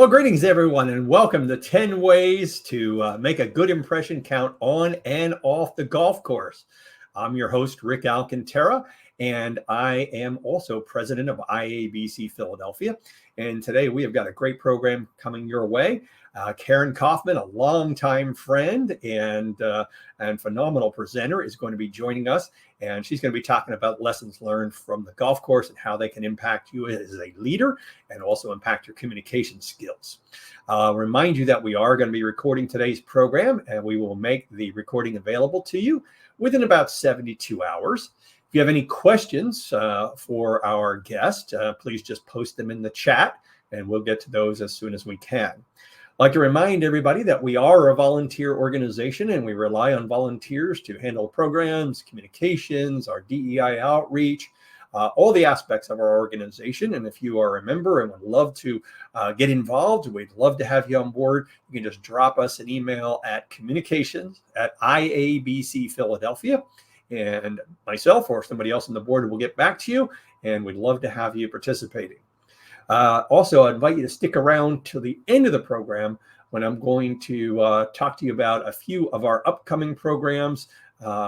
Well, greetings, everyone, and welcome to 10 Ways to Make a Good Impression Count on and Off the Golf Course. I'm your host, Rick Alcantara, and I am also president of IABC Philadelphia. And today we have got a great program coming your way. Karen Kaufman, a longtime friend and phenomenal presenter, is going to be joining us. And she's going to be talking about lessons learned from the golf course and how they can impact you as a leader and also impact your communication skills. Remind you that we are going to be recording today's program, and we will make the recording available to you within about 72 hours. If you have any questions for our guest, please just post them in the chat, and we'll get to those as soon as we can. I'd like to remind everybody that we are a volunteer organization, and we rely on volunteers to handle programs, communications, our DEI outreach, all the aspects of our organization. And if you are a member and would love to get involved, we'd love to have you on board. You can just drop us an email at communications@IABC Philadelphia, and myself or somebody else on the board will get back to you, and we'd love to have you participating. Also, I invite you to stick around till the end of the program when I'm going to talk to you about a few of our upcoming programs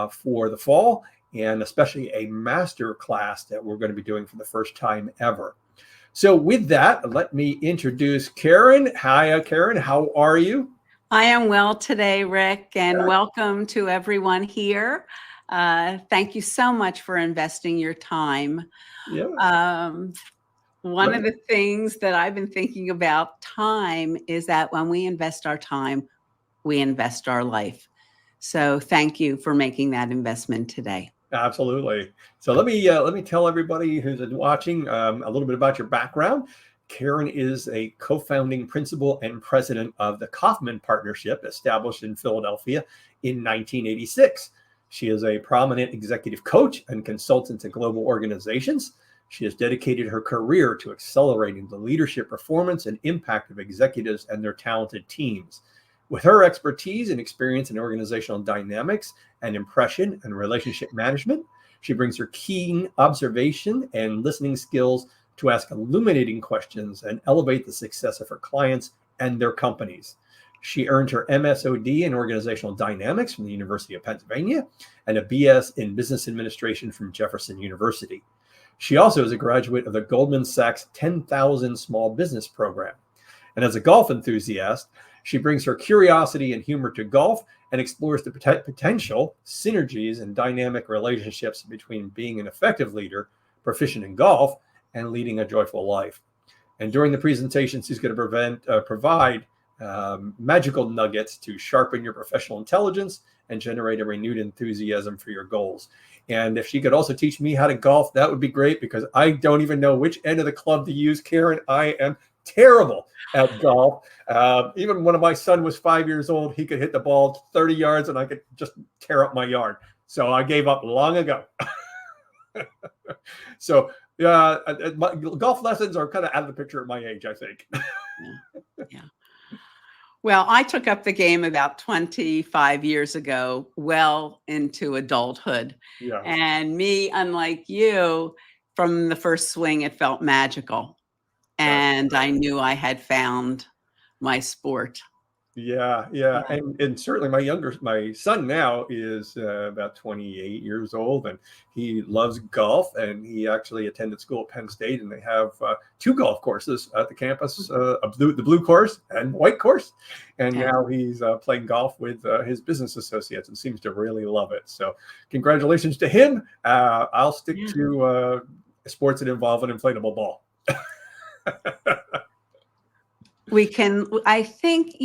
for the fall, and especially a master class that we're going to be doing for the first time ever. So with that, let me introduce Karen. Hi, Karen. How are you? I am well today, Rick, and welcome to everyone here. Thank you so much for investing your time. Yeah. One of the things that I've been thinking about time is that when we invest our time, we invest our life. So thank you for making that investment today. Absolutely. So let me tell everybody who's watching a little bit about your background. Karen is a co-founding principal and president of the Kaufman Partnership, established in Philadelphia in 1986. She is a prominent executive coach and consultant to global organizations. She has dedicated her career to accelerating the leadership performance and impact of executives and their talented teams. With her expertise and experience in organizational dynamics and impression and relationship management, she brings her keen observation and listening skills to ask illuminating questions and elevate the success of her clients and their companies. She earned her MSOD in Organizational Dynamics from the University of Pennsylvania and a BS in Business Administration from Jefferson University. She also is a graduate of the Goldman Sachs 10,000 Small Business Program. And as a golf enthusiast, she brings her curiosity and humor to golf and explores the potential synergies and dynamic relationships between being an effective leader, proficient in golf, and leading a joyful life. And during the presentation, she's going to provide magical nuggets to sharpen your professional intelligence and generate a renewed enthusiasm for your goals. And if she could also teach me how to golf, that would be great, because I don't even know which end of the club to use, Karen. I am terrible at golf. Even when my son was 5 years old, he could hit the ball 30 yards and I could just tear up my yard. So I gave up long ago. So my golf lessons are kind of out of the picture at my age, I think. Yeah. Well, I took up the game about 25 years ago, well into adulthood. Yeah. And me, unlike you, from the first swing, it felt magical. And I knew I had found my sport. Yeah. And certainly my son now is about 28 years old, and he loves golf, and he actually attended school at Penn State, and they have two golf courses at the campus, the blue course and white course. And now he's playing golf with his business associates and seems to really love it. So congratulations to him. I'll stick to sports that involve an inflatable ball. I think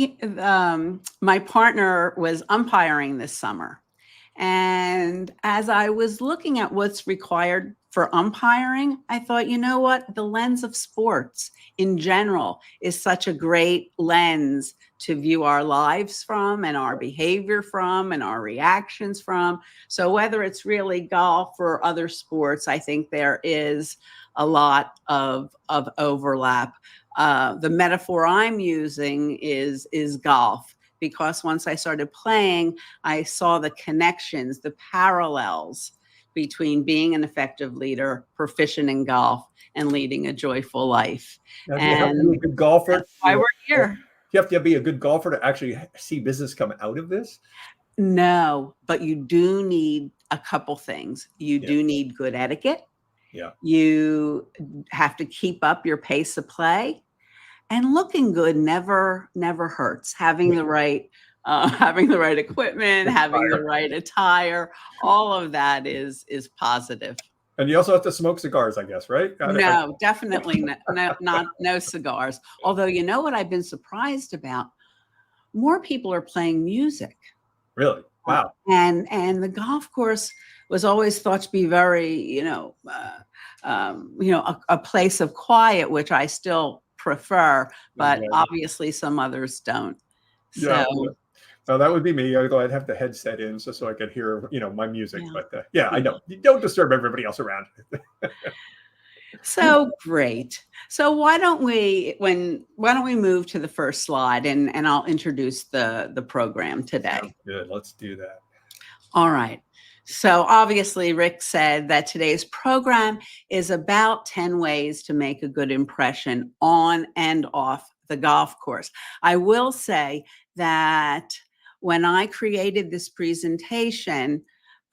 my partner was umpiring this summer. And as I was looking at what's required for umpiring, I thought, you know what? The lens of sports in general is such a great lens to view our lives from, and our behavior from, and our reactions from. So whether it's really golf or other sports, I think there is a lot of overlap. The metaphor I'm using is golf, because once I started playing, I saw the connections, the parallels between being an effective leader, proficient in golf, and leading a joyful life. Now, do you have to be a And good golfer? that's why we're here. You have to be a good golfer to actually see business come out of this? No, but you do need a couple things. You Yeah. do need good etiquette. Yeah. You have to keep up your pace of play, and looking good never hurts. Having the right having the right equipment, having the right attire, all of that is positive. And you also have to smoke cigars, I guess, right? No, definitely no cigars. Although, you know what I've been surprised about? More people are playing music. Really? Wow. And the golf course was always thought to be very, a place of quiet, which I still prefer, but Yeah. obviously some others don't. Yeah. So No, that would be me. I'd have the headset in so I could hear, my music. yeah. But yeah, I know. You don't disturb everybody else around. So great. So why don't we move to the first slide, and I'll introduce the program today. Sounds good. Let's do that. All right. So obviously, Rick said that today's program is about 10 ways to make a good impression on and off the golf course. I will say that when I created this presentation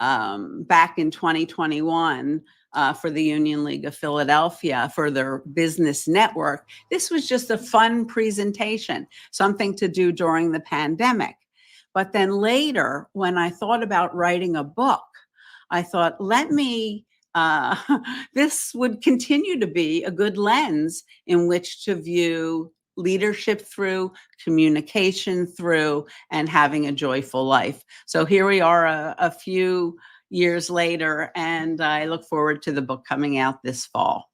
back in 2021 for the Union League of Philadelphia for their business network, this was just a fun presentation, something to do during the pandemic. But then later, when I thought about writing a book, I thought, this would continue to be a good lens in which to view leadership through, communication through, and having a joyful life. So here we are a few years later, and I look forward to the book coming out this fall.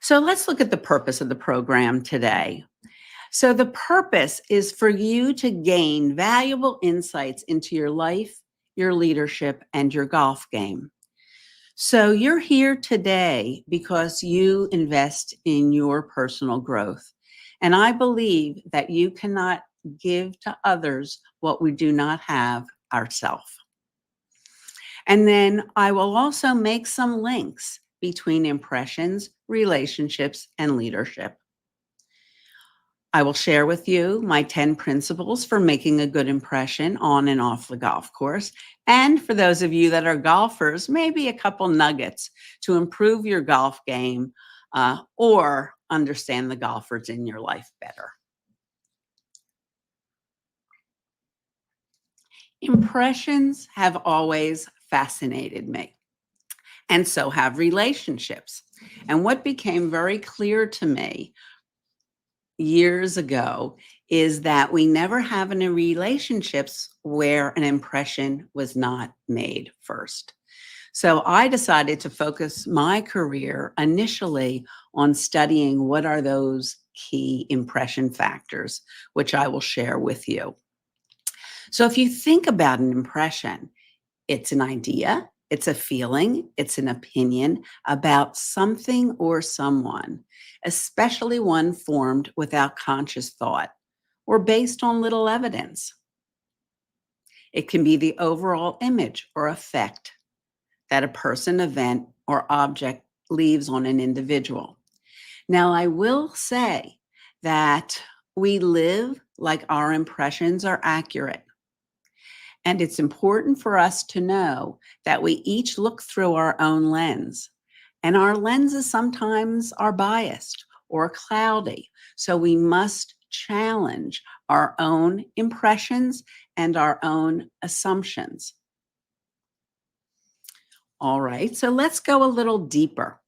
So let's look at the purpose of the program today. So the purpose is for you to gain valuable insights into your life, your leadership, and your golf game. So you're here today because you invest in your personal growth. And I believe that you cannot give to others what we do not have ourselves. And then I will also make some links between impressions, relationships, and leadership. I will share with you my 10 principles for making a good impression on and off the golf course. And for those of you that are golfers, maybe a couple nuggets to improve your golf game or understand the golfers in your life better. Impressions have always fascinated me, and so have relationships. And what became very clear to me years ago is that we never have any relationships where an impression was not made first. So I decided to focus my career initially on studying what are those key impression factors, which I will share with you. So if you think about an impression, it's an idea, it's a feeling, it's an opinion about something or someone, especially one formed without conscious thought or based on little evidence. It can be the overall image or effect that a person, event, or object leaves on an individual. Now, I will say that we live like our impressions are accurate. And it's important for us to know that we each look through our own lens. And our lenses sometimes are biased or cloudy. So we must challenge our own impressions and our own assumptions. All right, so let's go a little deeper.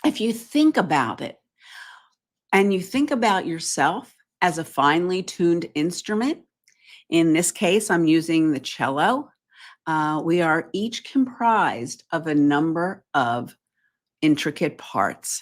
If you think about it, and you think about yourself as a finely tuned instrument, in this case, I'm using the cello. We are each comprised of a number of intricate parts.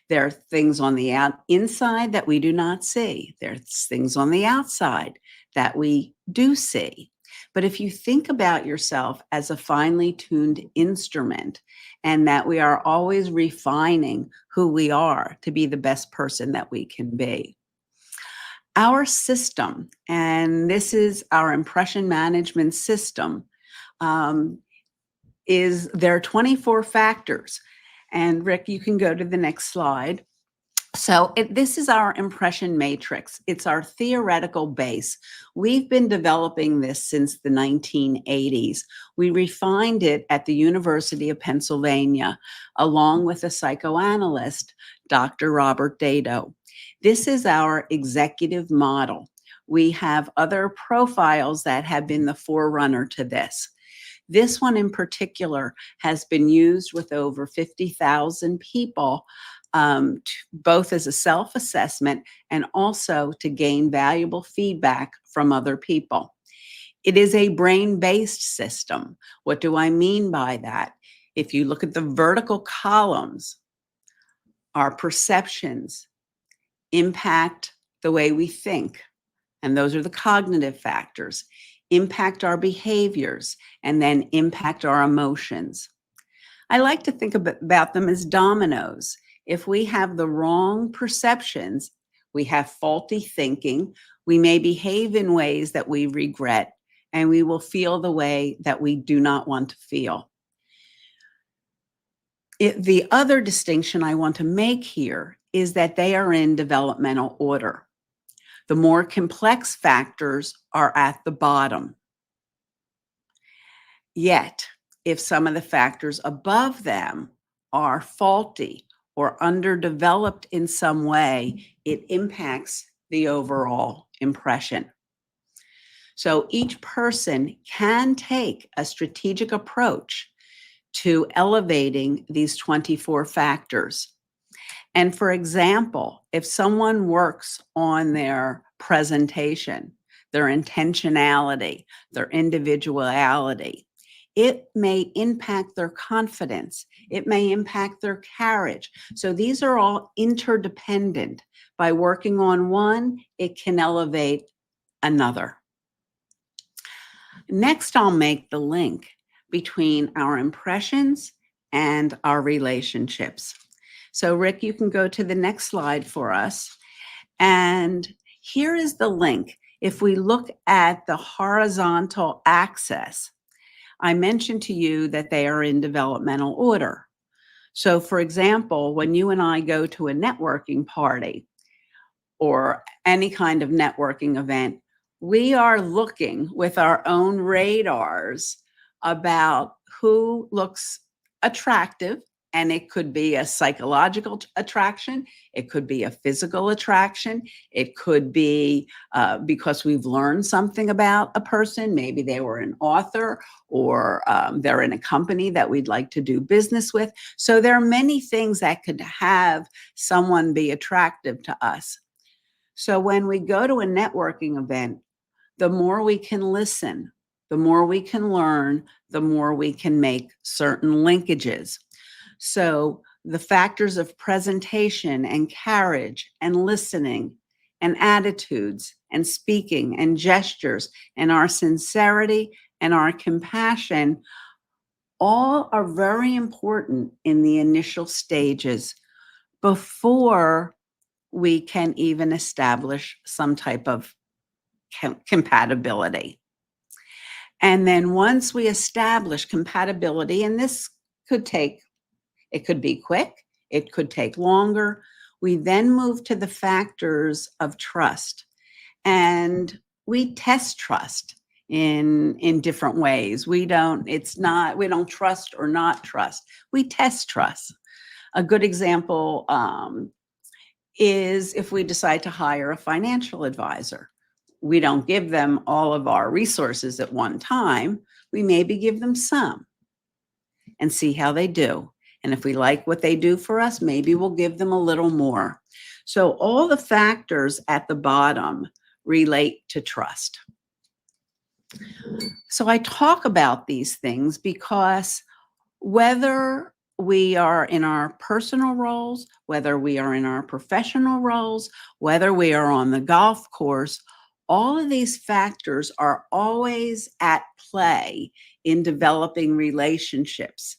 There are things on the inside that we do not see. There's things on the outside that we do see. But if you think about yourself as a finely tuned instrument and that we are always refining who we are to be the best person that we can be, our system, and this is our impression management system, there are 24 factors. And Rick, you can go to the next slide. So this is our impression matrix. It's our theoretical base. We've been developing this since the 1980s. We refined it at the University of Pennsylvania, along with a psychoanalyst, Dr. Robert Dado. This is our executive model. We have other profiles that have been the forerunner to this. This one in particular has been used with over 50,000 people, both as a self-assessment and also to gain valuable feedback from other people. It is a brain-based system. What do I mean by that? If you look at the vertical columns, our perceptions impact the way we think, and those are the cognitive factors, impact our behaviors, and then impact our emotions. I like to think about them as dominoes. If we have the wrong perceptions, we have faulty thinking, we may behave in ways that we regret, and we will feel the way that we do not want to feel. The other distinction I want to make here is that they are in developmental order. The more complex factors are at the bottom. Yet, if some of the factors above them are faulty or underdeveloped in some way, it impacts the overall impression. So each person can take a strategic approach to elevating these 24 factors. And for example, if someone works on their presentation, their intentionality, their individuality, it may impact their confidence. It may impact their carriage. So these are all interdependent. By working on one, it can elevate another. Next, I'll make the link between our impressions and our relationships. So Rick, you can go to the next slide for us. And here is the link. If we look at the horizontal axis, I mentioned to you that they are in developmental order. So for example, when you and I go to a networking party or any kind of networking event, we are looking with our own radars about who looks attractive, and it could be a psychological attraction, it could be a physical attraction, it could be because we've learned something about a person. Maybe they were an author, or they're in a company that we'd like to do business with. So there are many things that could have someone be attractive to us. So when we go to a networking event, the more we can listen, the more we can learn, the more we can make certain linkages. So the factors of presentation and carriage and listening and attitudes and speaking and gestures and our sincerity and our compassion all are very important in the initial stages before we can even establish some type of compatibility. And then once we establish compatibility, and this could take, it could be quick, it could take longer, we then move to the factors of trust. And we test trust in different ways. We don't trust or not trust. We test trust. A good example is if we decide to hire a financial advisor. We don't give them all of our resources at one time. We maybe give them some and see how they do. And if we like what they do for us, maybe we'll give them a little more. So all the factors at the bottom relate to trust. So I talk about these things because whether we are in our personal roles, whether we are in our professional roles, whether we are on the golf course, all of these factors are always at play in developing relationships.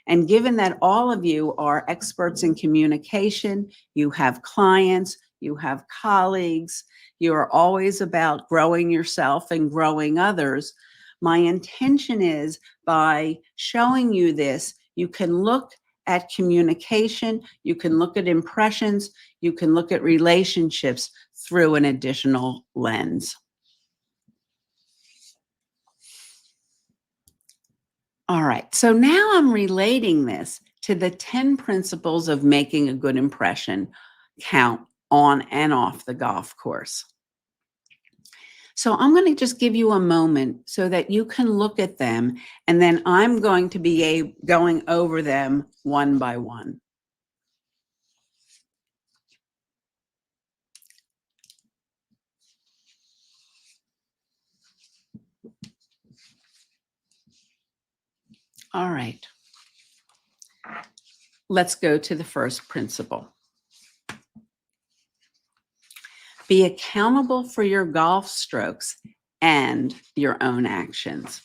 And given that all of you are experts in communication, you have clients, you have colleagues, you are always about growing yourself and growing others. My intention is by showing you this, you can look at communication, you can look at impressions, you can look at relationships through an additional lens. All right, so now I'm relating this to the 10 principles of making a good impression count on and off the golf course. So I'm going to just give you a moment so that you can look at them, and then I'm going to be going over them one by one. All right. Let's go to the first principle. Be accountable for your golf strokes and your own actions.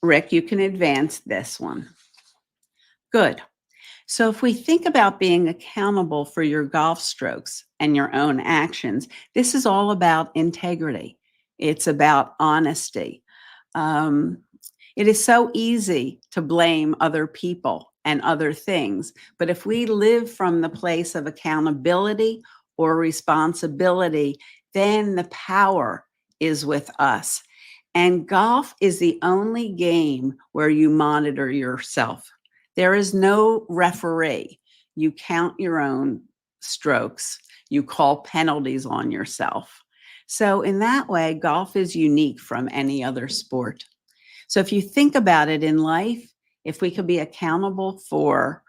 Rick, you can advance this one. Good. So if we think about being accountable for your golf strokes and your own actions, this is all about integrity. It's about honesty. It is so easy to blame other people and other things, but if we live from the place of accountability or responsibility, then the power is with us. And golf is the only game where you monitor yourself. There is no referee. You count your own strokes. You call penalties on yourself. So in that way, golf is unique from any other sport. So if you think about it in life, if we could be accountable for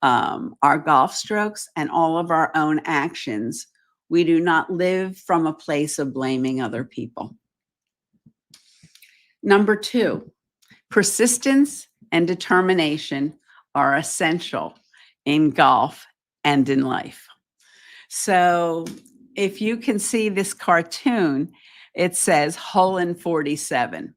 our golf strokes and all of our own actions, we do not live from a place of blaming other people. Number 2, persistence and determination are essential in golf and in life. So if you can see this cartoon, it says hole in 47.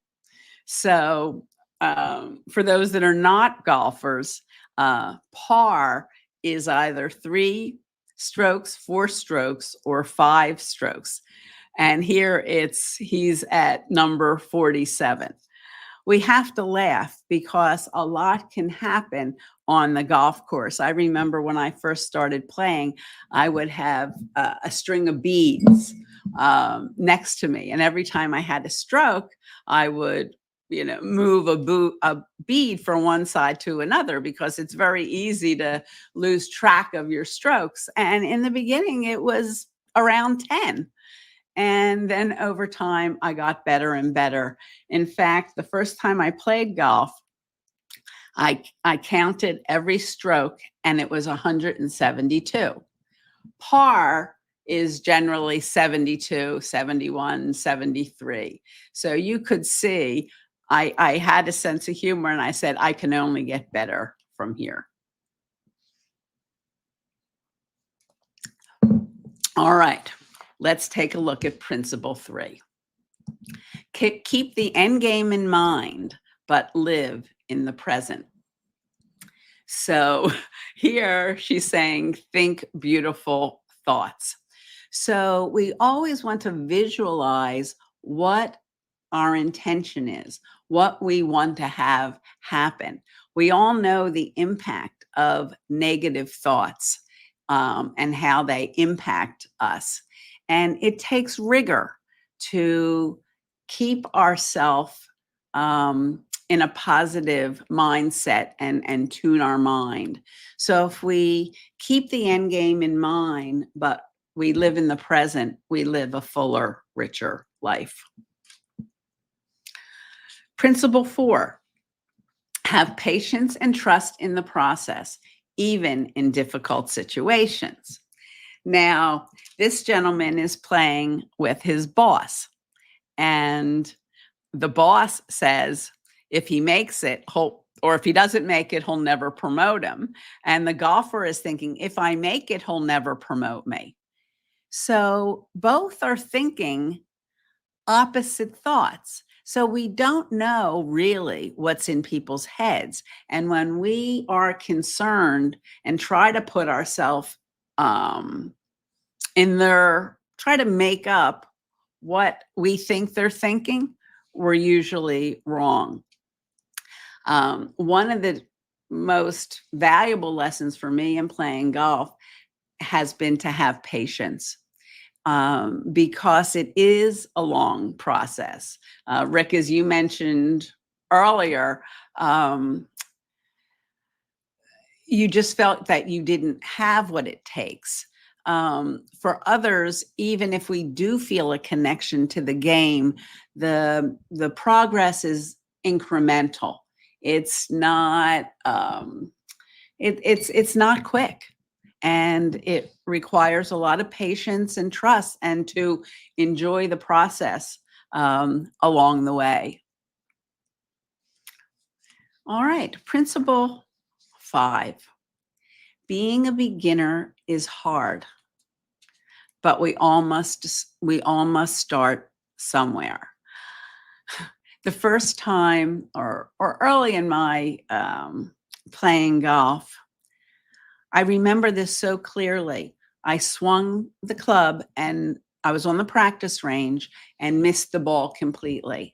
So for those that are not golfers, par is either 3 strokes, 4 strokes, or 5 strokes. And here he's at number 47. We have to laugh because a lot can happen on the golf course. I remember when I first started playing, I would have a string of beads next to me. And every time I had a stroke, I would move a bead from one side to another because it's very easy to lose track of your strokes. And in the beginning, it was around 10. And then over time, I got better and better. In fact, the first time I played golf, I counted every stroke and it was 172. Par is generally 72, 71, 73. So you could see I had a sense of humor and I said, I can only get better from here. All right. Let's take a look at principle 3. Keep the end game in mind, but live in the present. So here she's saying, think beautiful thoughts. So we always want to visualize what our intention is, what we want to have happen. We all know the impact of negative thoughts and how they impact us. And it takes rigor to keep ourselves in a positive mindset and tune our mind. So if we keep the end game in mind, but we live in the present, we live a fuller, richer life. Principle 4, have patience and trust in the process, even in difficult situations. Now, this gentleman is playing with his boss, and the boss says if he makes it, or if he doesn't make it, he'll never promote him. And the golfer is thinking, if I make it, he'll never promote me. So both are thinking opposite thoughts. So we don't know really what's in people's heads. And when we are concerned and try to put ourselves try to make up what we think they're thinking, were usually wrong. One of the most valuable lessons for me in playing golf has been to have patience, because it is a long process. Rick, as you mentioned earlier, you just felt that you didn't have what it takes. For others, even if we do feel a connection to the game, the progress is incremental. It's not it's not quick, and it requires a lot of patience and trust, and to enjoy the process along the way. All right, principle 5. Being a beginner is hard, but we all must start somewhere. The first time, or early in my playing golf, I remember this so clearly. I swung the club and I was on the practice range and missed the ball completely.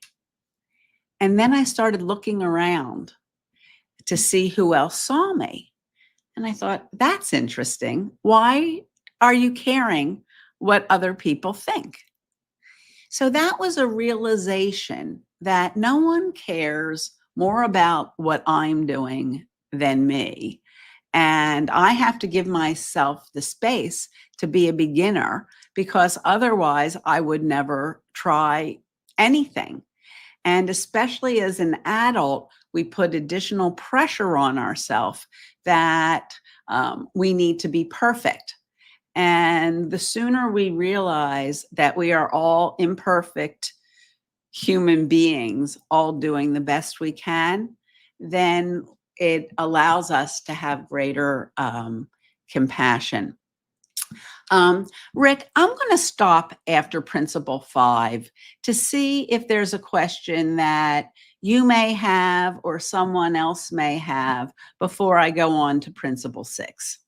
And then I started looking around to see who else saw me. And I thought, that's interesting. Why are you caring what other people think? So that was a realization that no one cares more about what I'm doing than me. And I have to give myself the space to be a beginner, because otherwise I would never try anything. And especially as an adult, we put additional pressure on ourselves that we need to be perfect. And the sooner we realize that we are all imperfect human beings, all doing the best we can, then it allows us to have greater compassion. Rick, I'm going to stop after principle 5 to see if there's a question that you may have or someone else may have before I go on to principle 6.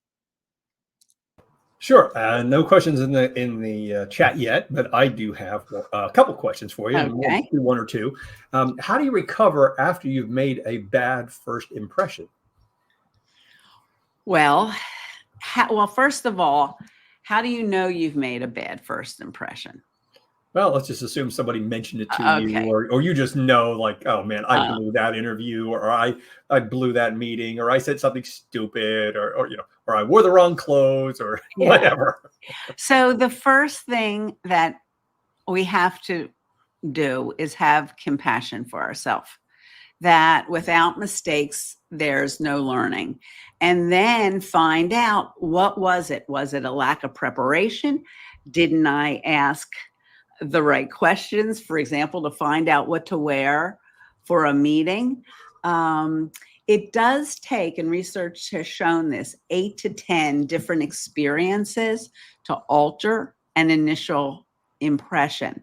Sure. No questions in the chat yet, but I do have a couple questions for you. Okay. One or two. How do you recover after you've made a bad first impression? Well, first of all, how do you know you've made a bad first impression? Well, let's just assume somebody mentioned it to Okay. you, or you just know, like, oh man, I blew that interview, or I blew that meeting, or I said something stupid, or or I wore the wrong clothes, or Yeah. whatever. So the first thing that we have to do is have compassion for ourselves, that without mistakes, there's no learning. And then find out, what was it? Was it a lack of preparation? Didn't I ask the right questions, for example, to find out what to wear for a meeting? It does take, and research has shown this, 8 to 10 different experiences to alter an initial impression.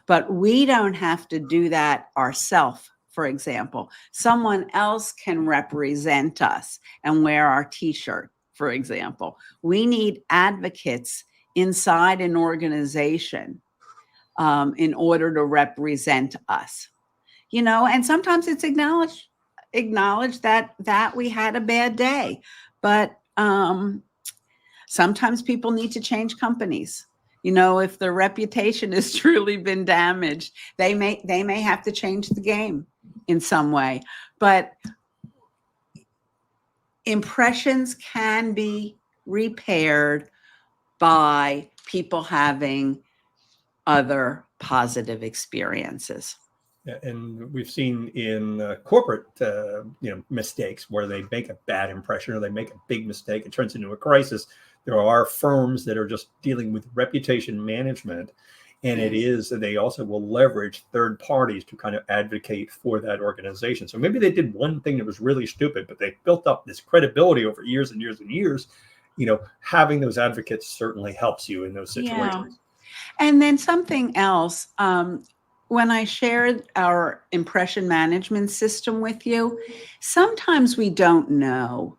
But we don't have to do that ourselves. For example, someone else can represent us and wear our t-shirt, for example. We need advocates inside an organization in order to represent us. And sometimes it's acknowledge that we had a bad day, but sometimes people need to change companies. If their reputation has truly been damaged, they may have to change the game in some way. But impressions can be repaired by people having other positive experiences. And we've seen in corporate, mistakes where they make a bad impression or they make a big mistake, it turns into a crisis. There are firms that are just dealing with reputation management, and they also will leverage third parties to kind of advocate for that organization. So maybe they did one thing that was really stupid, but they built up this credibility over years and years and years. Having those advocates certainly helps you in those situations. Yeah. And then something else, when I shared our impression management system with you, sometimes we don't know.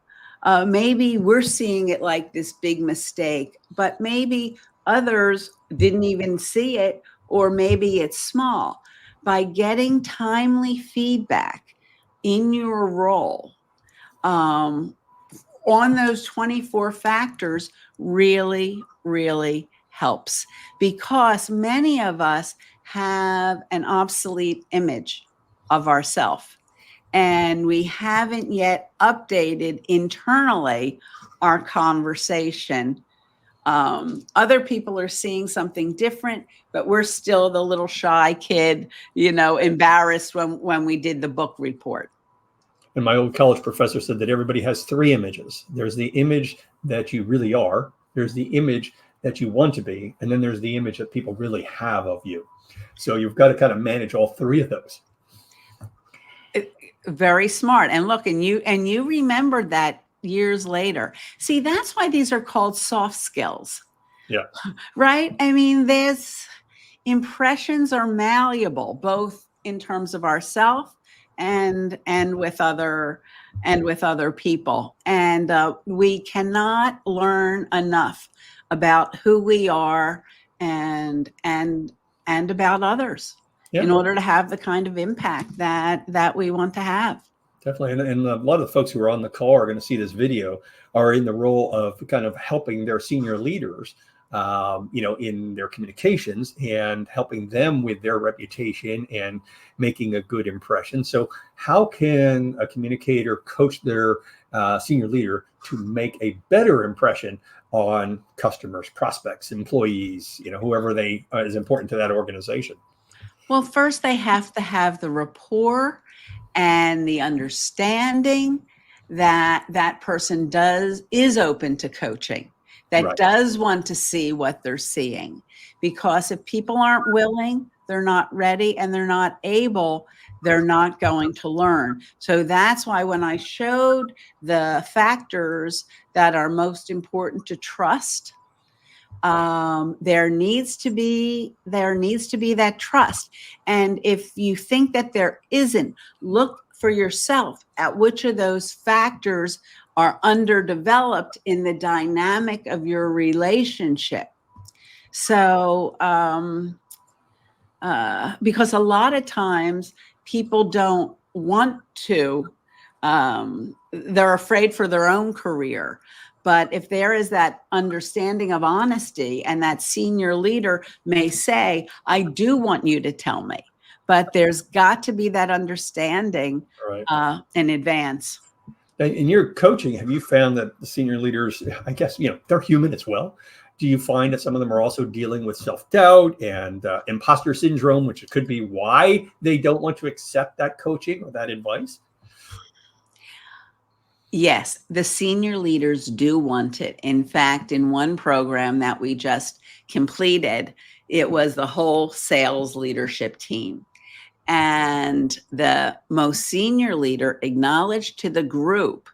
Maybe we're seeing it like this big mistake, but maybe others didn't even see it, or maybe it's small. by getting timely feedback in your role on those 24 factors really, really helps, because many of us have an obsolete image of ourselves, and we haven't yet updated internally our conversation. Other people are seeing something different, but we're still the little shy kid, embarrassed when we did the book report. And my old college professor said that everybody has three images. There's the image that you really are, there's the image that you want to be, and then there's the image that people really have of you. So you've got to kind of manage all three of those. Very smart. And look, and you remembered that years later. See, that's why these are called soft skills. Yeah. Right? I mean, there's impressions are malleable, both in terms of ourselves and with other people. And we cannot learn enough about who we are and about others in order to have the kind of impact that we want to have. Definitely. And a lot of the folks who are on the call are going to see this video are in the role of kind of helping their senior leaders, in their communications and helping them with their reputation and making a good impression. So how can a communicator coach their senior leader to make a better impression on customers, prospects, employees, whoever is important to that organization? Well, first they have to have the rapport and the understanding that that person is open to coaching, that does want to see what they're seeing. Because if people aren't willing, they're not ready, and they're not able, they're not going to learn. So that's why when I showed the factors that are most important to trust, there needs to be that trust. And if you think that there isn't, look for yourself at which of those factors are underdeveloped in the dynamic of your relationship. So, because a lot of times people don't want to, they're afraid for their own career. But if there is that understanding of honesty, and that senior leader may say, I do want you to tell me, but there's got to be that understanding in advance. In your coaching, have you found that the senior leaders, I guess, they're human as well? Do you find that some of them are also dealing with self-doubt and imposter syndrome, which could be why they don't want to accept that coaching or that advice? Yes, the senior leaders do want it. In fact, in one program that we just completed, it was the whole sales leadership team. And the most senior leader acknowledged to the group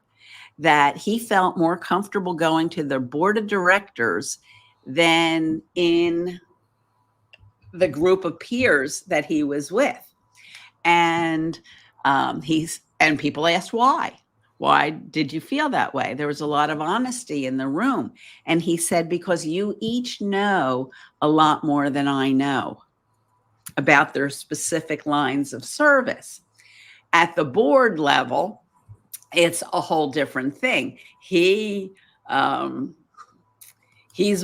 that he felt more comfortable going to the board of directors than in the group of peers that he was with. And people asked why. Why did you feel that way? There was a lot of honesty in the room. And he said, because you each know a lot more than I know about their specific lines of service. At the board level, it's a whole different thing. He's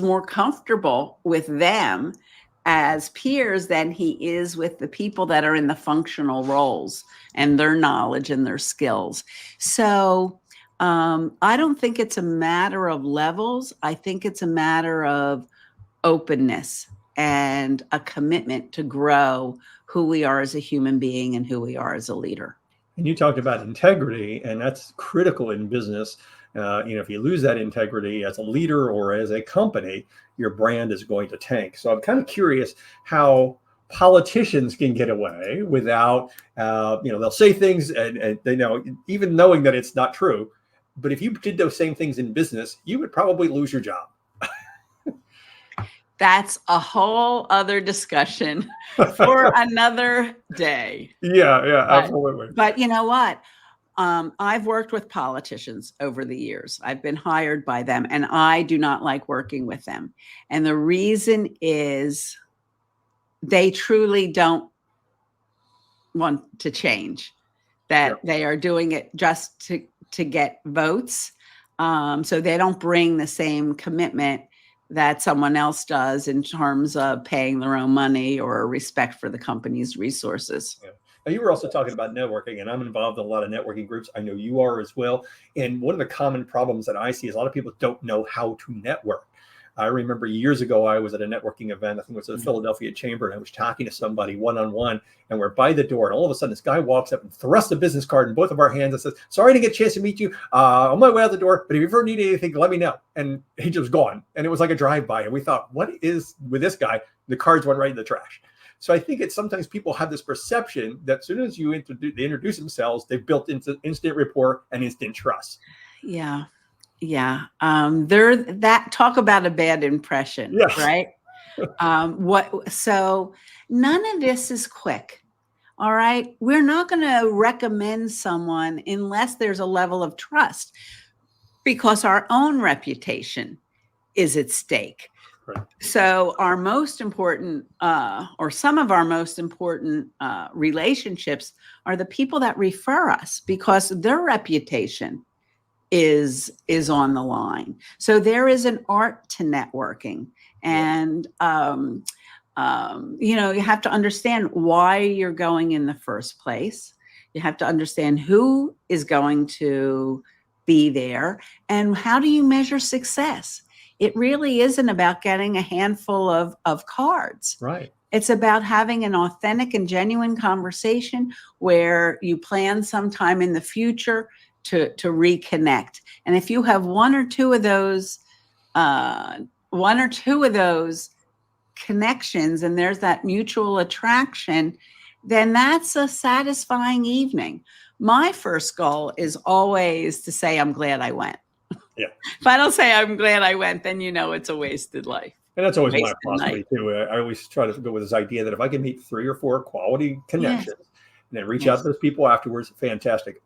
more comfortable with them as peers than he is with the people that are in the functional roles and their knowledge and their skills. So I don't think it's a matter of levels. I think it's a matter of openness and a commitment to grow who we are as a human being and who we are as a leader. And you talked about integrity, and that's critical in business. If you lose that integrity as a leader or as a company, your brand is going to tank. So I'm kind of curious how politicians can get away without, they'll say things and they know, even knowing that it's not true. But if you did those same things in business, you would probably lose your job. That's a whole other discussion for another day. Yeah, absolutely. But you know what? I've worked with politicians over the years. I've been hired by them, and I do not like working with them. And the reason is they truly don't want to change, Yeah. that they are doing it just to get votes. So they don't bring the same commitment that someone else does in terms of paying their own money or respect for the company's resources. Yeah. Now, you were also talking about networking, and I'm involved in a lot of networking groups. I know you are as well. And one of the common problems that I see is a lot of people don't know how to network. I remember years ago, I was at a networking event. I think it was at the Philadelphia Chamber, and I was talking to somebody one-on-one, and we're by the door. And all of a sudden, this guy walks up and thrusts a business card in both of our hands and says, "Sorry I didn't get a chance to meet you. On my way out the door, but if you ever need anything, let me know." And he just was gone. And it was like a drive-by. And we thought, what is with this guy? The cards went right in the trash. So I think it's sometimes people have this perception that as soon as they introduce themselves, they've built into instant rapport and instant trust. Yeah. Yeah. There, that talk about a bad impression, Yes. right? So none of this is quick. All right. We're not going to recommend someone unless there's a level of trust, because our own reputation is at stake. Right. So our most important, or some of our most important relationships are the people that refer us, because their reputation is on the line. So there is an art to networking, and you have to understand why you're going in the first place. You have to understand who is going to be there, and how do you measure success. It really isn't about getting a handful of cards. Right. It's about having an authentic and genuine conversation where you plan sometime in the future to reconnect. And if you have one or two of those connections, and there's that mutual attraction, then that's a satisfying evening. My first goal is always to say, I'm glad I went. Yeah. If I don't say I'm glad I went, then it's a wasted life. And that's always my Wasted philosophy night. too. I always try to go with this idea that if I can meet 3 or 4 quality connections and then reach out to those people afterwards, fantastic.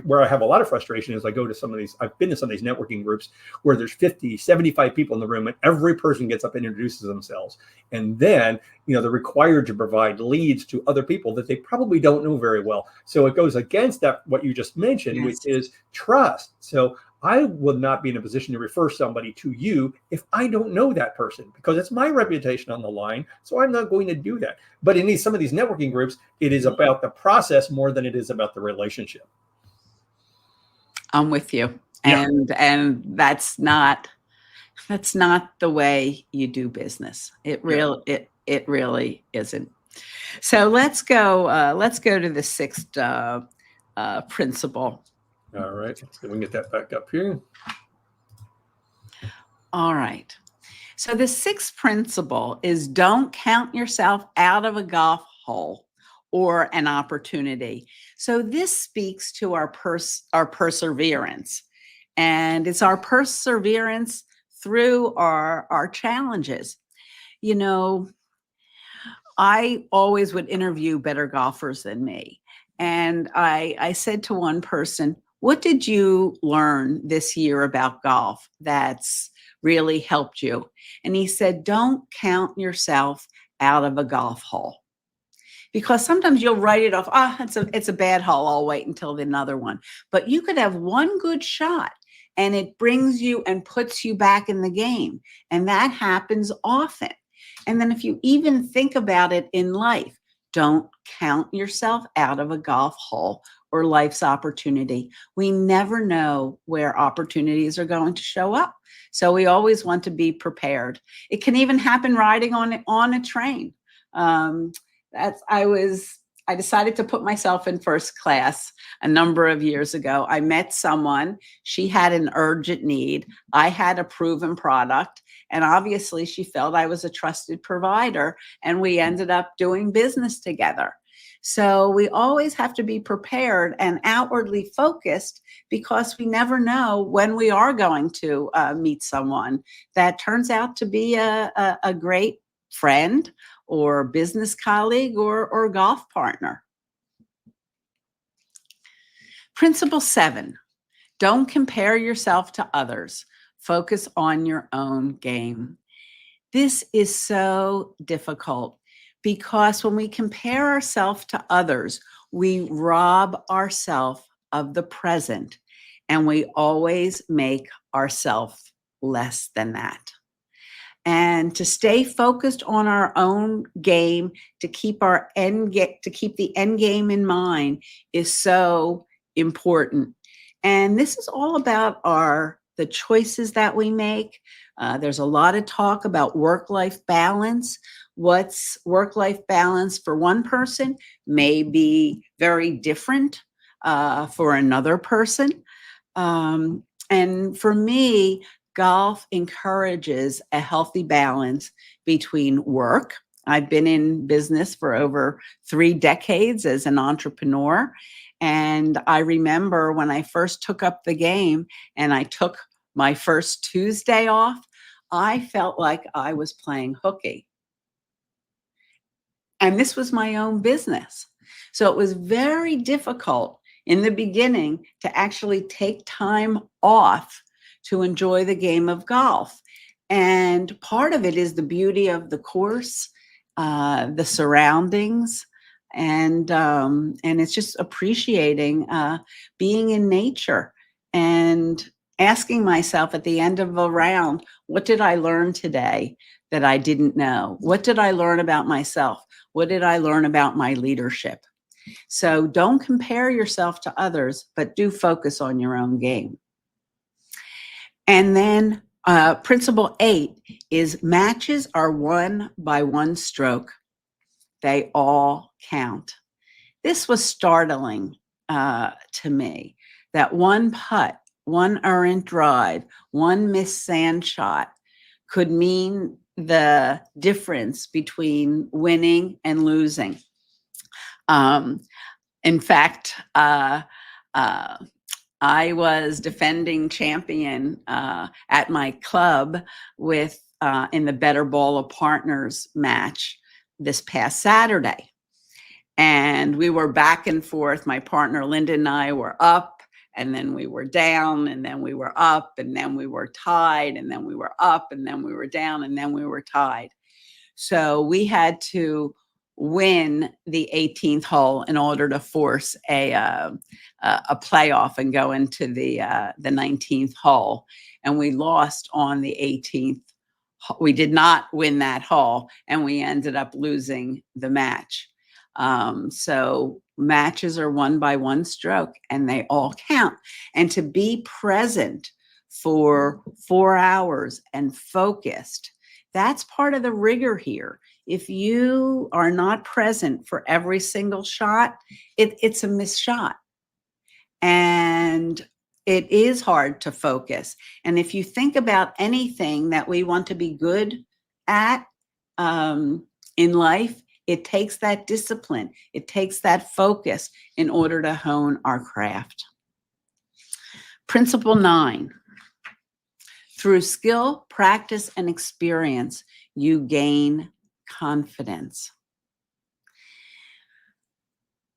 Where I have a lot of frustration is I go to some of these, I've been to some of these networking groups where there's 50, 75 people in the room, and every person gets up and introduces themselves. And then, they're required to provide leads to other people that they probably don't know very well. So it goes against that, what you just mentioned, which is trust. So I would not be in a position to refer somebody to you if I don't know that person, because it's my reputation on the line. So I'm not going to do that. But in some of these networking groups, it is about the process more than it is about the relationship. I'm with you. Yeah. And that's not the way you do business. It really isn't. So let's go to the 6th principle. All right. So we can get that back up here. All right. So the 6th principle is, don't count yourself out of a golf hole or an opportunity. So this speaks to our perseverance, and it's our perseverance through our challenges. I always would interview better golfers than me. And I said to one person, what did you learn this year about golf that's really helped you? And he said, don't count yourself out of a golf hole. Because sometimes you'll write it off. It's a bad hole. I'll wait until another one. But you could have one good shot, and it brings you and puts you back in the game. And that happens often. And then if you even think about it in life, don't count yourself out of a golf hole or life's opportunity. We never know where opportunities are going to show up. So we always want to be prepared. It can even happen riding on a train. I decided to put myself in first class a number of years ago. I met someone. She had an urgent need. I had a proven product. And obviously, she felt I was a trusted provider. And we ended up doing business together. So we always have to be prepared and outwardly focused, because we never know when we are going to meet someone that turns out to be a great friend or business colleague or golf partner. Principle 7, don't compare yourself to others. Focus on your own game. This is so difficult because when we compare ourselves to others, we rob ourselves of the present, and we always make ourselves less than that. And to stay focused on our own game, to keep the end game in mind is so important. And this is all about the choices that we make. There's a lot of talk about work-life balance. What's work-life balance for one person may be very different for another person. And for me, golf encourages a healthy balance between work. I've been in business for over 3 decades as an entrepreneur. And I remember when I first took up the game and I took my first Tuesday off, I felt like I was playing hooky. And this was my own business. So it was very difficult in the beginning to actually take time off to enjoy the game of golf. And part of it is the beauty of the course, the surroundings, and it's just appreciating being in nature and asking myself at the end of a round, what did I learn today that I didn't know? What did I learn about myself? What did I learn about my leadership? So don't compare yourself to others, but do focus on your own game. And then principle 8 is matches are won by one stroke. They all count. This was startling to me, that one putt, one errant drive, one missed sand shot could mean the difference between winning and losing. In fact, I was defending champion at my club with in the Better Ball of Partners match this past Saturday. And we were back and forth. My partner, Linda, and I were up, and then we were down, and then we were up, and then we were tied, and then we were up, and then we were down, and then we were tied. So we had to win the 18th hole in order to force a playoff and go into the 19th hole. And we lost on the 18th. We did not win that hole, and we ended up losing the match. So matches are won by one stroke, and they all count. And to be present for 4 hours and focused, that's part of the rigor here. If you are not present for every single shot, it's a missed shot. And it is hard to focus. And if you think about anything that we want to be good at in life, it takes that discipline. It takes that focus in order to hone our craft. Principle 9. Through skill, practice, and experience, you gain confidence.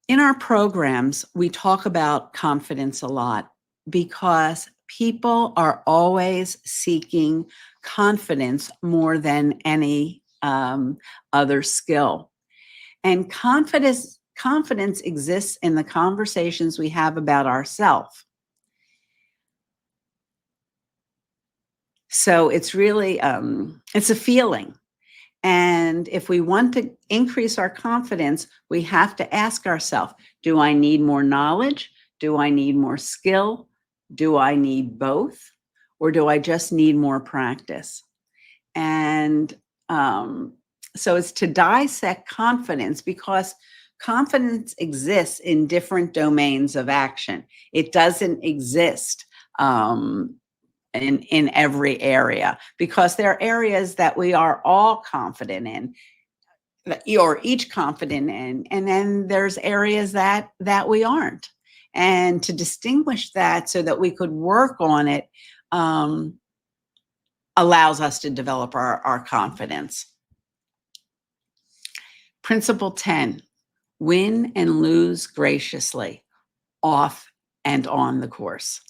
In our programs, we talk about confidence a lot because people are always seeking confidence more than any other skill. And confidence exists in the conversations we have about ourselves. So it's really, it's a feeling. And if we want to increase our confidence, we have to ask ourselves, do I need more knowledge? Do I need more skill? Do I need both? Or do I just need more practice? And so it's to dissect confidence, because confidence exists in different domains of action. It doesn't exist in every area, because there are areas that we are all confident in, or each confident in, and then there's areas that we aren't. And to distinguish that so that we could work on it allows us to develop our confidence. Principle 10, win and lose graciously, off and on the course.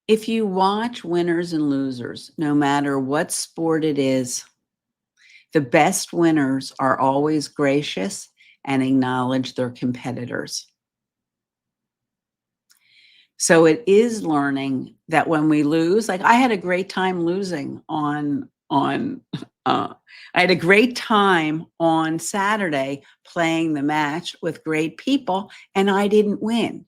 If you watch winners and losers, no matter what sport it is, the best winners are always gracious and acknowledge their competitors. So it is learning that when we lose, like I had a great time losing I had a great time on Saturday playing the match with great people, and I didn't win.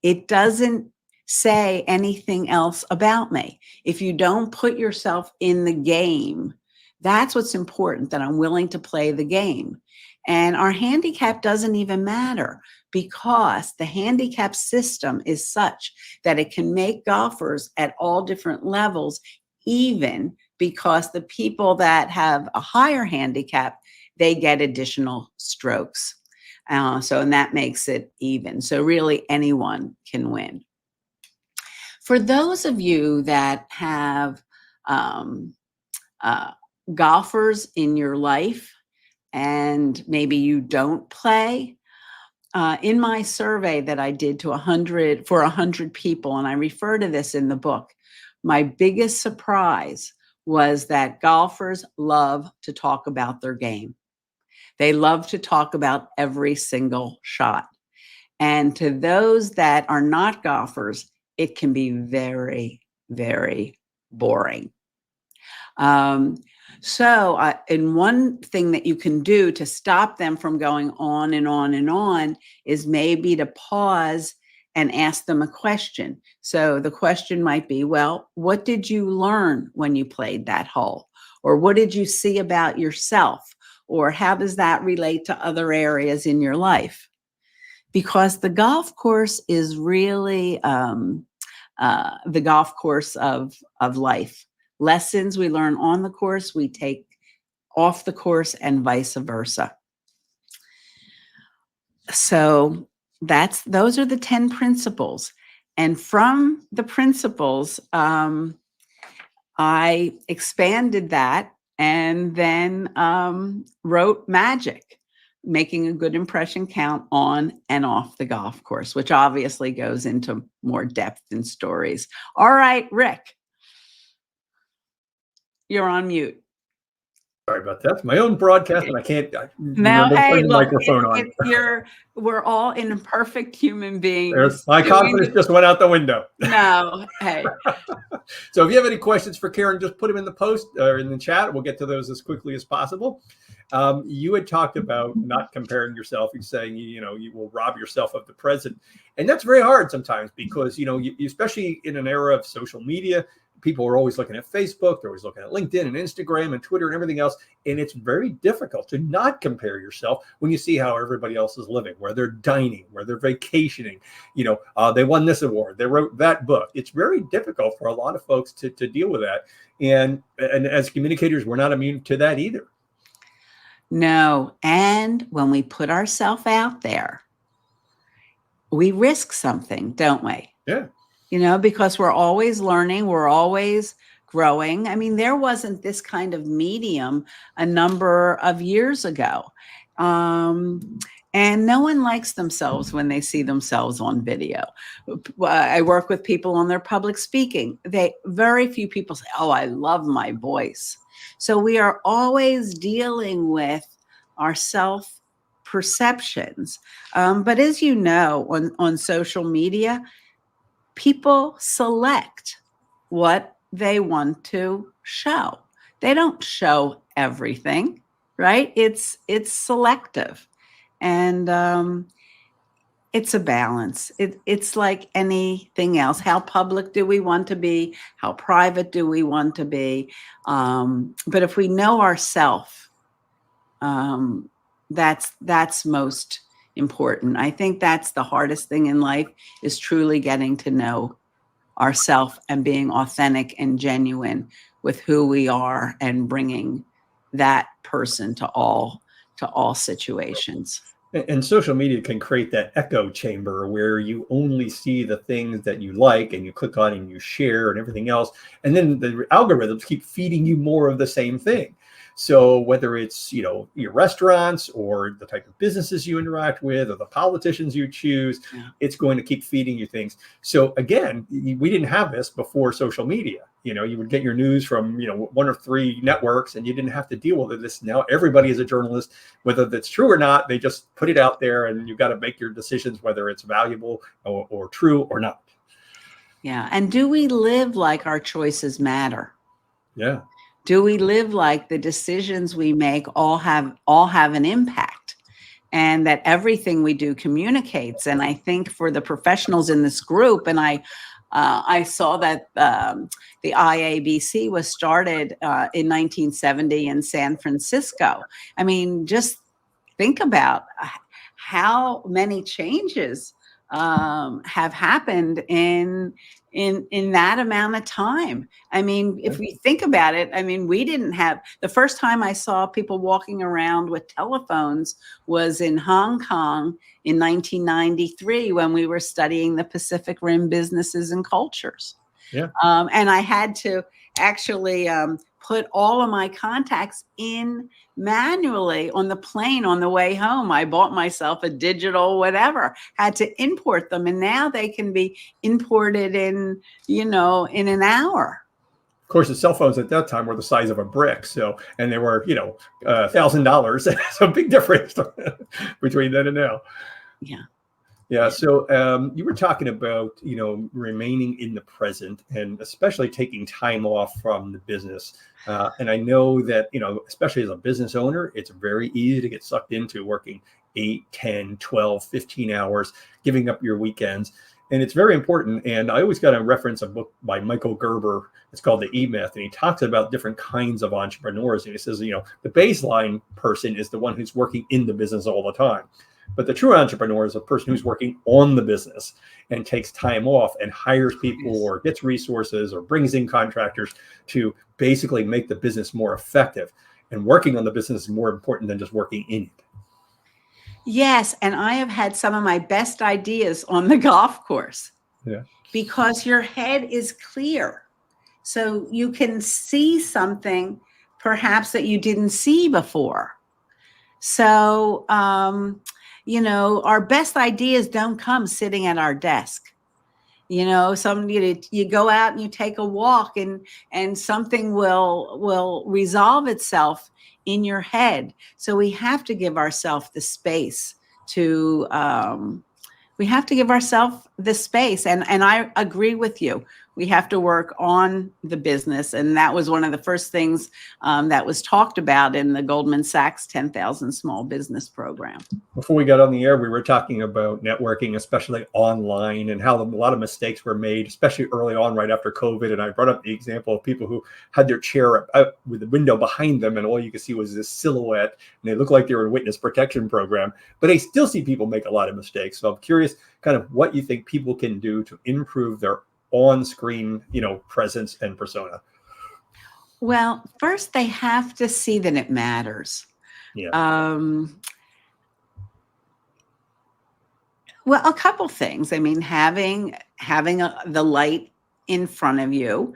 It doesn't say anything else about me. If you don't put yourself in the game, that's what's important, that I'm willing to play the game. And our handicap doesn't even matter, because the handicap system is such that it can make golfers at all different levels even, because the people that have a higher handicap, they get additional strokes. And that makes it even. So really anyone can win. For those of you that have golfers in your life and maybe you don't play, in my survey that I did to 100 people, and I refer to this in the book, my biggest surprise was that golfers love to talk about their game. They love to talk about every single shot. And to those that are not golfers, it can be very, very boring. And one thing that you can do to stop them from going on and on and on is maybe to pause and ask them a question. So the question might be, well, what did you learn when you played that hole? Or what did you see about yourself? Or how does that relate to other areas in your life? Because the golf course is really the golf course of life. Lessons we learn on the course, we take off the course, and vice versa. So those are the 10 principles. And from the principles, I expanded that and then wrote Magic, making a good impression count on and off the golf course, which obviously goes into more depth and stories. All right, Rick, you're on mute. Sorry about that. It's my own broadcast, and I can't Now, hey, turn the look, microphone on. we're all imperfect human beings. My confidence just went out the window. No, hey. So if you have any questions for Karen, just put them in the post or in the chat. We'll get to those as quickly as possible. You had talked about not comparing yourself. You're saying, you will rob yourself of the present. And that's very hard sometimes because, especially in an era of social media, people are always looking at Facebook, they're always looking at LinkedIn and Instagram and Twitter and everything else. And it's very difficult to not compare yourself when you see how everybody else is living, where they're dining, where they're vacationing. They won this award, they wrote that book. It's very difficult for a lot of folks to deal with that. And as communicators, we're not immune to that either. No. And when we put ourselves out there, we risk something, don't we? Yeah. Because we're always learning, we're always growing. I mean, there wasn't this kind of medium a number of years ago. And no one likes themselves when they see themselves on video. I work with people on their public speaking. Very few people say, oh, I love my voice. So we are always dealing with our self-perceptions. But as you know, on social media, people select what they want to show. They don't show everything, right? It's selective. And it's a balance. It's like anything else. How public do we want to be? How private do we want to be? But if we know ourselves, that's most important. I think that's the hardest thing in life, is truly getting to know ourselves and being authentic and genuine with who we are and bringing that person to all situations. And social media can create that echo chamber where you only see the things that you like and you click on and you share and everything else. And then the algorithms keep feeding you more of the same thing. So whether it's, your restaurants or the type of businesses you interact with or the politicians you choose, it's going to keep feeding you things. So again, we didn't have this before social media. You would get your news from, one or three networks, and you didn't have to deal with this. Now everybody is a journalist, whether that's true or not. They just put it out there, and you've got to make your decisions whether it's valuable or true or not. Yeah. And do we live like our choices matter? Yeah. Do we live like the decisions we make all have an impact, and that everything we do communicates? And I think for the professionals in this group, and I saw that the IABC was started in 1970 in San Francisco. I mean, just think about how many changes have happened in that amount of time. I mean, if we think about it, I mean, we didn't have, the first time I saw people walking around with telephones was in Hong Kong in 1993 when we were studying the Pacific Rim businesses and cultures. Yeah. And I had to actually put all of my contacts in manually on the plane on the way home. I bought myself a digital whatever, had to import them. And now they can be imported in an hour. Of course, the cell phones at that time were the size of a brick. So, and they were, $1,000. So big difference between then and now. Yeah. Yeah. So you were talking about, remaining in the present and especially taking time off from the business. And I know that, especially as a business owner, it's very easy to get sucked into working 8, 10, 12, 15 hours, giving up your weekends. And it's very important. And I always got to reference a book by Michael Gerber. It's called The E-Myth. And he talks about different kinds of entrepreneurs. And he says, the baseline person is the one who's working in the business all the time. But the true entrepreneur is a person who's working on the business and takes time off and hires people or gets resources or brings in contractors to basically make the business more effective. And working on the business is more important than just working in it. Yes. And I have had some of my best ideas on the golf course. Yeah. Because your head is clear. So you can see something perhaps that you didn't see before. So, our best ideas don't come sitting at our desk. You go out and you take a walk and something will resolve itself in your head. So we have to give ourselves the space to, And I agree with you. We have to work on the business. And that was one of the first things that was talked about in the Goldman Sachs 10,000 Small Business Program. Before we got on the air, we were talking about networking, especially online, and how a lot of mistakes were made, especially early on, right after COVID. And I brought up the example of people who had their chair out with the window behind them, and all you could see was this silhouette, and they looked like they were in a witness protection program. But I still see people make a lot of mistakes. So I'm curious kind of what you think people can do to improve their on-screen, presence and persona. Well, first they have to see that it matters. Yeah. Well, a couple things. I mean, having the light in front of you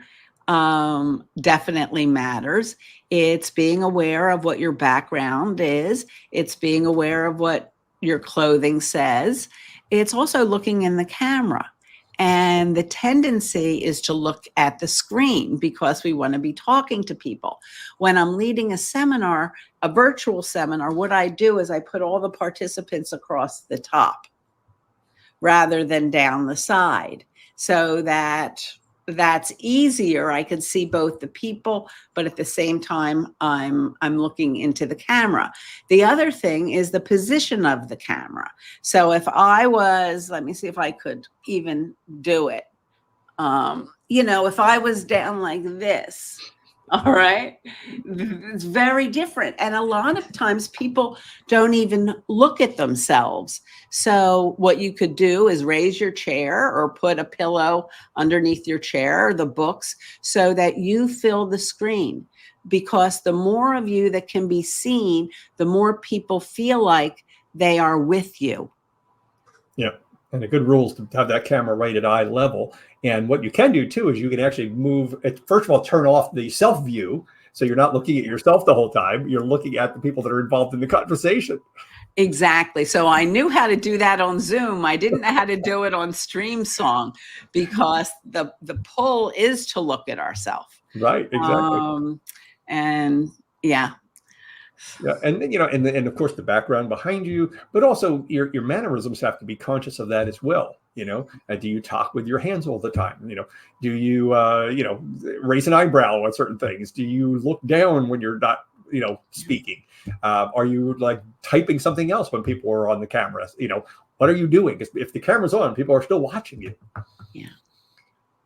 definitely matters. It's being aware of what your background is. It's being aware of what your clothing says. It's also looking in the camera. And the tendency is to look at the screen because we want to be talking to people. When I'm leading a seminar, a virtual seminar, what I do is I put all the participants across the top rather than down the side, so that's easier. I can see both the people, but at the same time, I'm looking into the camera. The other thing is the position of the camera. So if I was, let me see if I could even do it. If I was down like this, all right, it's very different. And a lot of times people don't even look at themselves. So what you could do is raise your chair or put a pillow underneath your chair or the books so that you fill the screen, because the more of you that can be seen, the more people feel like they are with you. Yeah. And a good rule is to have that camera right at eye level. And what you can do too is you can actually move, first of all, turn off the self view So you're not looking at yourself the whole time. You're looking at the people that are involved in the conversation. Exactly. So I knew how to do that on Zoom. I didn't know how to do it on StreamSong because the pull is to look at ourselves. Right. Exactly. And yeah. Yeah, and and of course the background behind you, but also your mannerisms have to be conscious of that as well. Do you talk with your hands all the time? Do you raise an eyebrow on certain things? Do you look down when you're not speaking? Are you like typing something else when people are on the camera? What are you doing? If the camera's on, people are still watching you.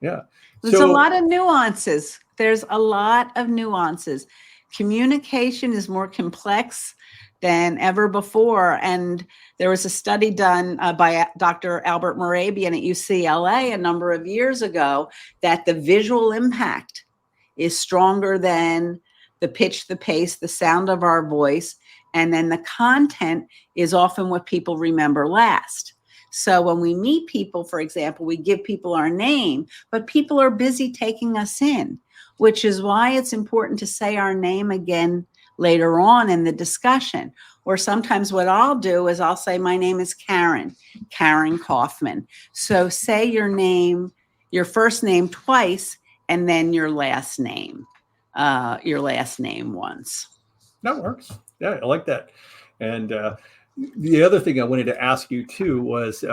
Yeah. There's a lot of nuances. There's a lot of nuances. Communication is more complex than ever before. And there was a study done by Dr. Albert Morabian at UCLA a number of years ago that the visual impact is stronger than the pitch, the pace, the sound of our voice. And then the content is often what people remember last. So when we meet people, for example, we give people our name, but people are busy taking us in, which is why it's important to say our name again later on in the discussion. Or sometimes what I'll do is I'll say, my name is Karen Kaufman. So say your name, your first name twice, and then your last name once. That works. Yeah, I like that. And the other thing I wanted to ask you too was,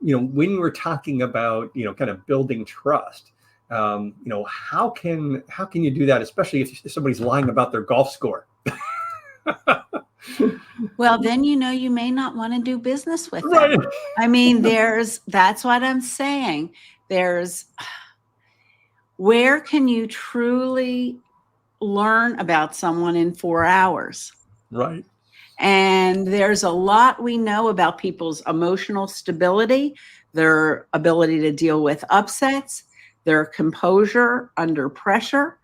when we're talking about, kind of building trust, how can you do that, especially if somebody's lying about their golf score? Well, then, you may not want to do business with right. them. I mean, that's what I'm saying. Where can you truly learn about someone in 4 hours? Right. And there's a lot we know about people's emotional stability, their ability to deal with upsets, their composure under pressure,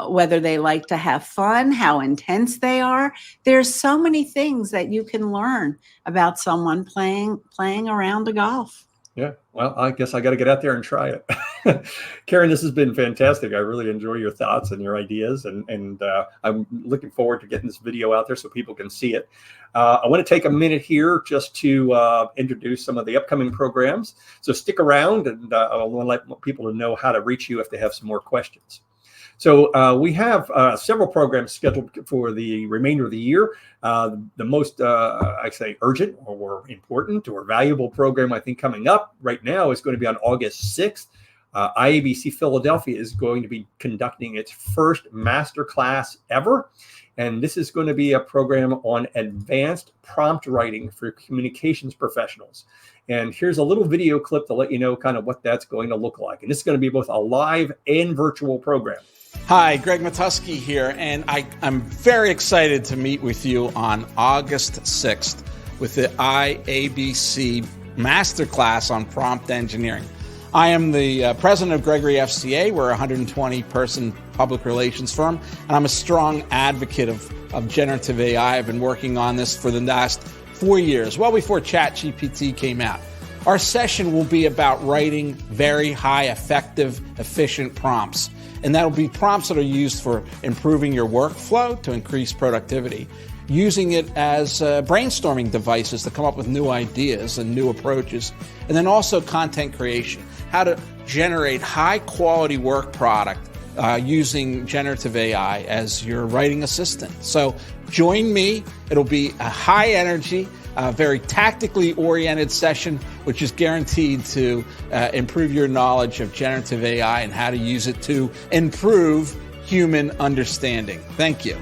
whether they like to have fun, how intense they are. There's so many things that you can learn about someone playing a round of golf. Yeah, well, I guess I got to get out there and try it. Karen, this has been fantastic. I really enjoy your thoughts and your ideas, and I'm looking forward to getting this video out there so people can see it. I want to take a minute here just to introduce some of the upcoming programs. So stick around, and I want to let people know how to reach you if they have some more questions. So we have several programs scheduled for the remainder of the year. The most, I say, urgent or important or valuable program I think coming up right now is going to be on August 6th. IABC Philadelphia is going to be conducting its first masterclass ever. And this is going to be a program on advanced prompt writing for communications professionals. And here's a little video clip to let you know kind of what that's going to look like. And this is going to be both a live and virtual program. Hi, Greg Matusky here, and I'm very excited to meet with you on August 6th with the IABC Masterclass on Prompt Engineering. I am the president of Gregory FCA. We're a 120-person public relations firm, and I'm a strong advocate of generative AI. I've been working on this for the last 4 years, well before ChatGPT came out. Our session will be about writing very high, effective, efficient prompts. And that'll be prompts that are used for improving your workflow to increase productivity, using it as brainstorming devices to come up with new ideas and new approaches, and then also content creation, how to generate high quality work product using generative AI as your writing assistant. So join me. It'll be a high energy, very tactically oriented session, which is guaranteed to improve your knowledge of generative AI and how to use it to improve human understanding. Thank you.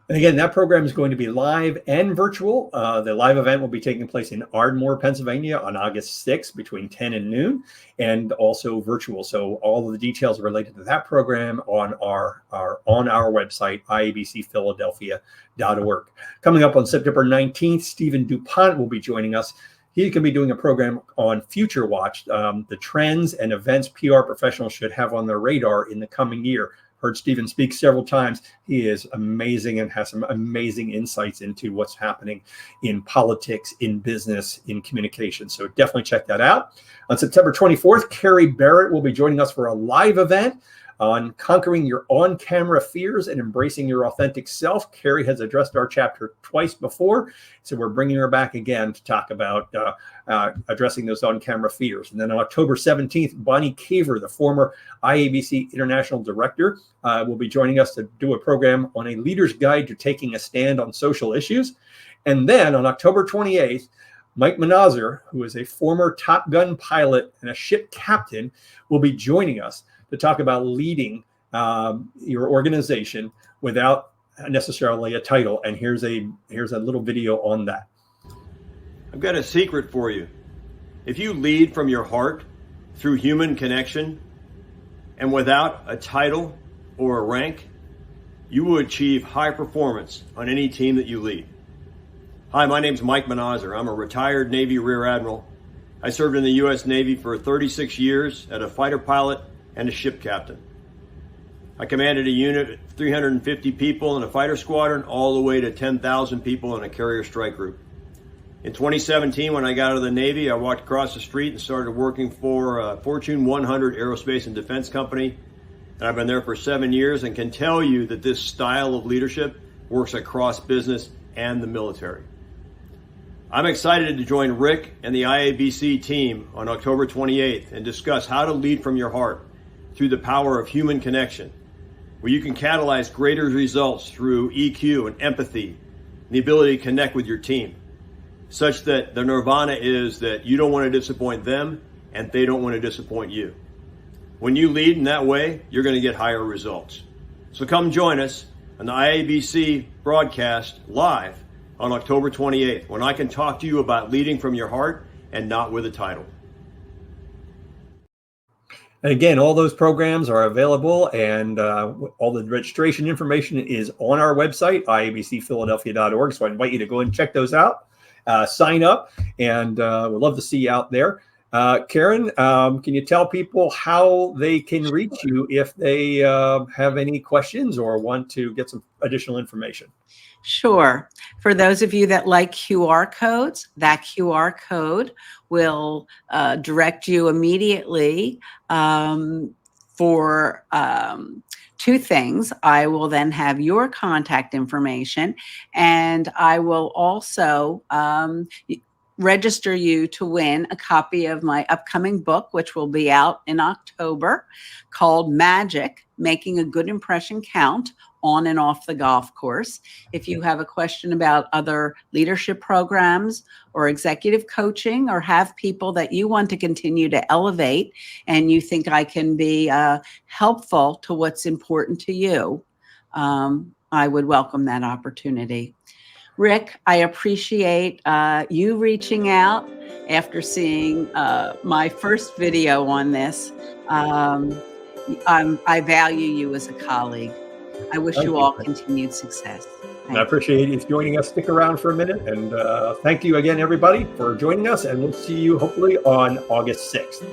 And again, that program is going to be live and virtual. The live event will be taking place in Ardmore, Pennsylvania on August 6th between 10 and noon, and also virtual. So all of the details related to that program on our website, iabcphiladelphia.org. Coming up on September 19th, Stephen DuPont will be joining us. He can be doing a program on Future Watch, the trends and events PR professionals should have on their radar in the coming year. heard Stephen speak several times. He is amazing and has some amazing insights into what's happening in politics, in business, in communication. So definitely check that out. On September 24th, Carrie Barrett will be joining us for a live event on conquering your on-camera fears and embracing your authentic self. Carrie has addressed our chapter twice before, so we're bringing her back again to talk about addressing those on-camera fears. And then on October 17th, Bonnie Caver, the former IABC International Director, will be joining us to do a program on a leader's guide to taking a stand on social issues. And then on October 28th, Mike Manazar, who is a former Top Gun pilot and a ship captain, will be joining us to talk about leading your organization without necessarily a title. And here's a little video on that. I've got a secret for you. If you lead from your heart through human connection and without a title or a rank, you will achieve high performance on any team that you lead. Hi, my name's Mike Manazar. I'm a retired Navy Rear Admiral. I served in the U.S. Navy for 36 years as a fighter pilot and a ship captain. I commanded a unit of 350 people in a fighter squadron all the way to 10,000 people in a carrier strike group. In 2017, when I got out of the Navy, I walked across the street and started working for a Fortune 100 aerospace and defense company. And I've been there for 7 years and can tell you that this style of leadership works across business and the military. I'm excited to join Rick and the IABC team on October 28th and discuss how to lead from your heart through the power of human connection, where you can catalyze greater results through EQ and empathy, and the ability to connect with your team, such that the nirvana is that you don't want to disappoint them and they don't want to disappoint you. When you lead in that way, you're going to get higher results. So come join us on the IABC broadcast live on October 28th, when I can talk to you about leading from your heart and not with a title. And again, all those programs are available, and all the registration information is on our website, iabcphiladelphia.org. So I invite you to go and check those out, sign up, and we'd love to see you out there. Karen, can you tell people how they can reach you if they have any questions or want to get some additional information? Sure. For those of you that like QR codes, that QR code will direct you immediately for two things. I will then have your contact information, and I will also register you to win a copy of my upcoming book, which will be out in October, called Magic: Making a Good Impression Count on and off the golf course. If you have a question about other leadership programs or executive coaching, or have people that you want to continue to elevate and you think I can be helpful to what's important to you, I would welcome that opportunity. Rick, I appreciate you reaching out after seeing my first video on this. I value you as a colleague. I wish you all continued success. I appreciate you joining us. Stick around for a minute, and thank you again, everybody, for joining us, and we'll see you hopefully on August 6th.